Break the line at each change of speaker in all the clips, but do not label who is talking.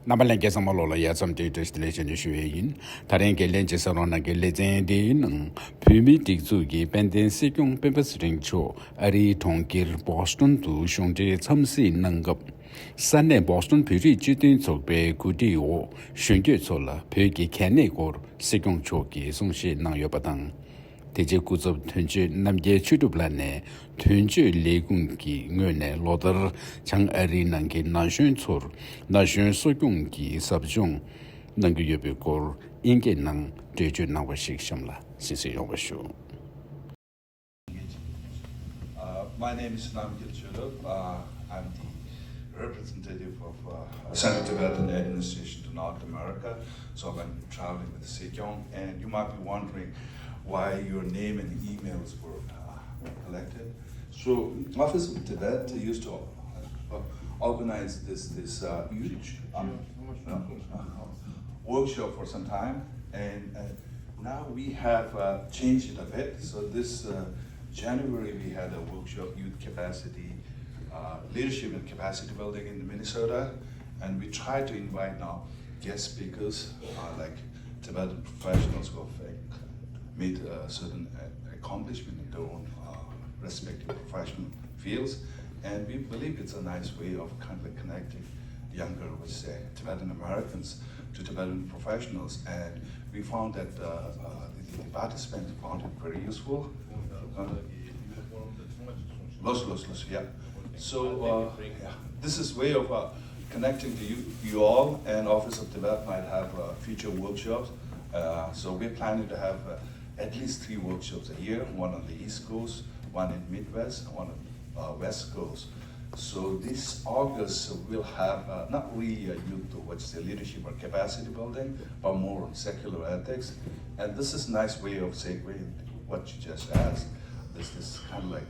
Nabalanke samalola ya samte distillation de shuyin taren ke lenche sarona ke lezen de nang pumi tikzu gi penden sekyong pempes ring cho ari tongkir Boston tu shongje chamsi nangap sanne Boston piri jitin chokbe kudi o shungge chola pegi kene gor sekyong cho gi songshi nang yobatang Teje kuzab tunju namye chudublanne tunju legungi ngöne lodar chang ari nangi nashun tsor nashun sogyungi sabjung nangi yobe kor inge nang deju nangwa shikshamla sisi yongwashu.
My name is Namgil Chudub. I'm the representative of Central Tibetan Administration to North America. So I've been traveling with Sekyong, and you might be wondering why your name and emails were collected. So Office of Tibet used to organize this huge workshop for some time, and now we have changed it a bit. So this January we had a workshop, Youth Capacity, Leadership and Capacity Building in Minnesota, and we try to invite now guest speakers like Tibetan professionals who have made a certain accomplishment in their own respective professional fields, and we believe it's a nice way of kind of connecting younger, let's say, Tibetan Americans to Tibetan professionals, and we found that the participants found it very useful. Yeah. So this is way of connecting to you all, and Office of Tibet might have future workshops. So we're planning to have at least 3 workshops a year, one on the East Coast, one in Midwest, and one on West Coast. So this August we'll have not really a youth, what's the leadership or capacity building, but more on secular ethics. And this is a nice way of segueing what you just asked. This kind of like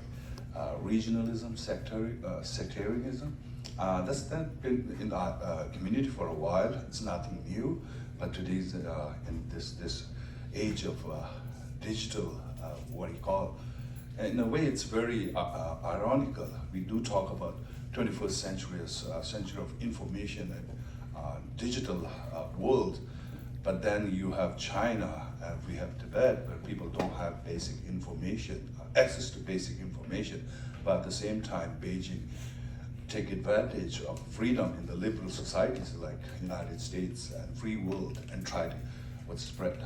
regionalism, sectarianism. That's been in our community for a while. It's nothing new, but today's in this age of digital, what do you call it? In a way, it's very ironical. We do talk about 21st century as a century of information and digital world, but then you have China, and we have Tibet, where people don't have basic information, access to basic information, but at the same time, Beijing take advantage of freedom in the liberal societies like United States and free world and try to spread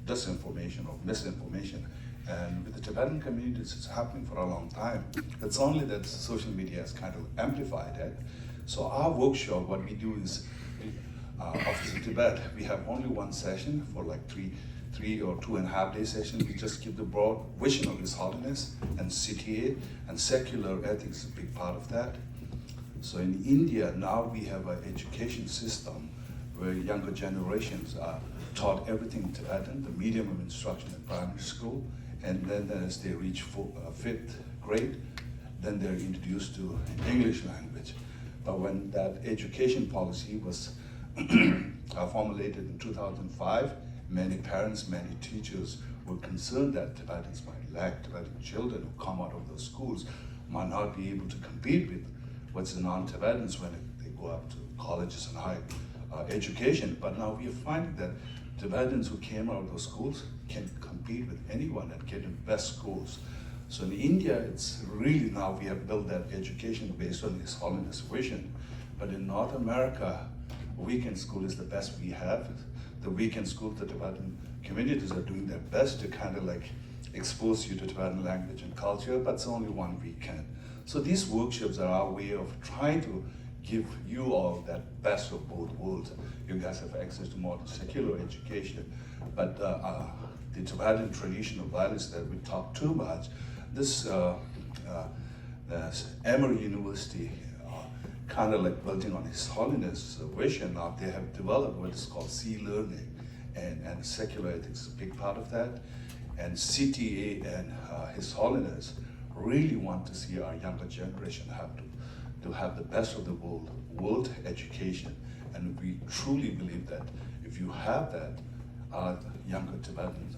disinformation or misinformation. And with the Tibetan communities, it's happening for a long time. It's only that social media has kind of amplified it. So our workshop, what we do is, Office of Tibet, we have only one session for like three or 2.5 day session. We just give the broad vision of His Holiness and CTA, and secular ethics is a big part of that. So in India, now we have an education system where younger generations are taught everything in Tibetan, the medium of instruction in primary school, and then as they reach 5th grade, then they're introduced to English language. But when that education policy was formulated in 2005, many parents, many teachers were concerned that Tibetans might lack, Tibetan children who come out of those schools might not be able to compete with what's the non-Tibetans when they go up to colleges and higher education. But now we are finding that Tibetans who came out of those schools can compete with anyone and get in best schools. So in India, it's really now we have built that education based on His Holiness vision. But in North America, weekend school is the best we have. The weekend school, the Tibetan communities are doing their best to kind of like expose you to Tibetan language and culture, but it's only one weekend. So these workshops are our way of trying to give you all that best of both worlds. You guys have access to more secular education, but the Tibetan traditional values that we talk too much, this Emory University, kind of like building on His Holiness vision, now they have developed what is called C-learning, and secular ethics is a big part of that. And CTA and His Holiness really want to see our younger generation have to have the best of the world education. And we truly believe that if you have that, younger Tibetans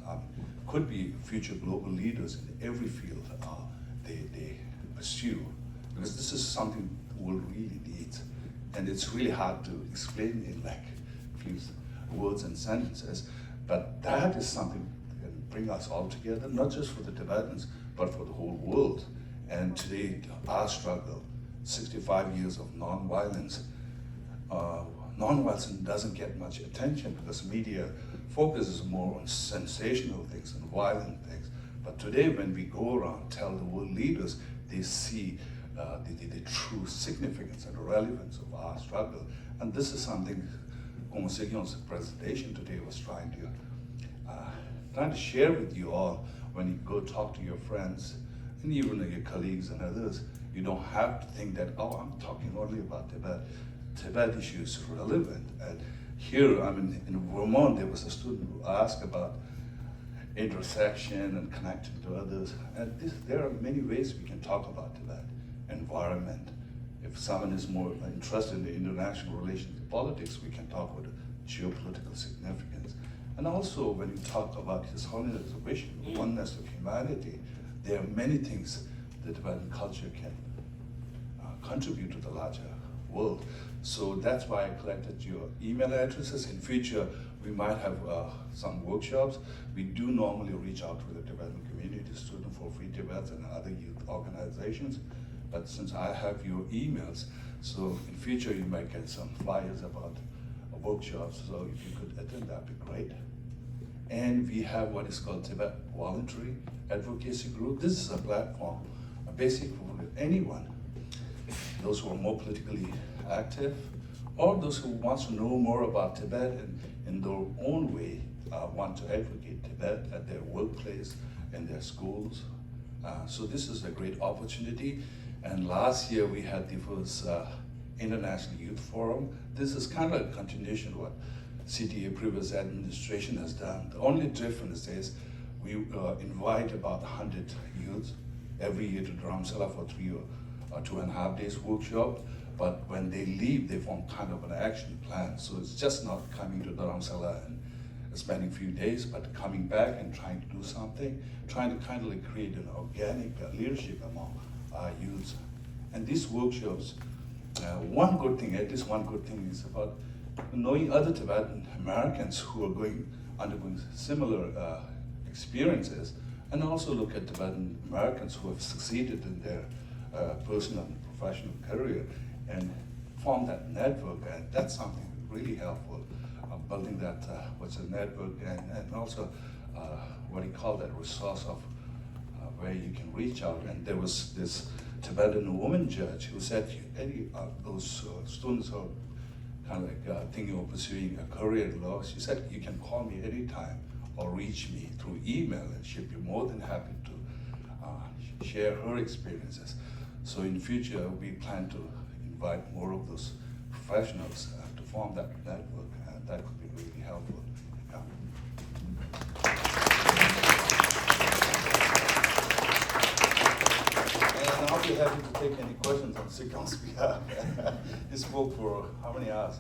could be future global leaders in every field they pursue, because this is something the world really needs. and it's really hard to explain in like few words and sentences. But that is something that can bring us all together, not just for the Tibetans, but for the whole world. And today, our struggle, 65 years of nonviolence, nonviolence doesn't get much attention because media focuses more on sensational things and violent things. But today, when we go around, tell the world leaders, they see the true significance and relevance of our struggle. And this is something Komisegion's presentation today was trying to share with you all. When you go talk to your friends and even your colleagues and others, you don't have to think that, oh, I'm talking only about Tibet. Tibet issues are relevant. And here, I mean, in Vermont, there was a student who asked about intersection and connecting to others. And there are many ways we can talk about Tibet. Environment. If someone is more interested in the international relations and politics, we can talk about geopolitical significance. And also, when you talk about His Holiness' vision, oneness of humanity, there are many things the Tibetan culture can contribute to the larger world. So that's why I collected your email addresses. In future, we might have some workshops. We do normally reach out to the Tibetan community, Student for Free Tibet and other youth organizations. But since I have your emails, so in future you might get some flyers about workshops. So if you could attend, that'd be great. And we have what is called Tibet Voluntary Advocacy Group. This is a platform, basically for anyone, those who are more politically active, or those who want to know more about Tibet and in their own way want to advocate Tibet at their workplace and their schools. So this is a great opportunity. And last year we had the first International Youth Forum. This is kind of a continuation of what CTA previous administration has done. The only difference is we invite about 100 youths every year to Dharamsala for 3 or 2.5 days workshop. But when they leave, they form kind of an action plan. So it's just not coming to Dharamsala and spending a few days, but coming back and trying to do something, trying to kind of create an organic leadership among our youths. And these workshops, one good thing is about knowing other Tibetan Americans who are undergoing similar experiences, and also look at Tibetan Americans who have succeeded in their personal and professional career and form that network. And that's something really helpful, building that what's a network, and also what do you call that resource of where you can reach out. And there was this Tibetan woman judge who said, any of those students are kind of like thinking of pursuing a career in law, she said, you can call me anytime or reach me through email, and she'd be more than happy to share her experiences. So in future, we plan to invite more of those professionals to form that network, and that could be really helpful. Yeah. And I'll be happy to take any questions on Sikang's behalf. He spoke for how many hours?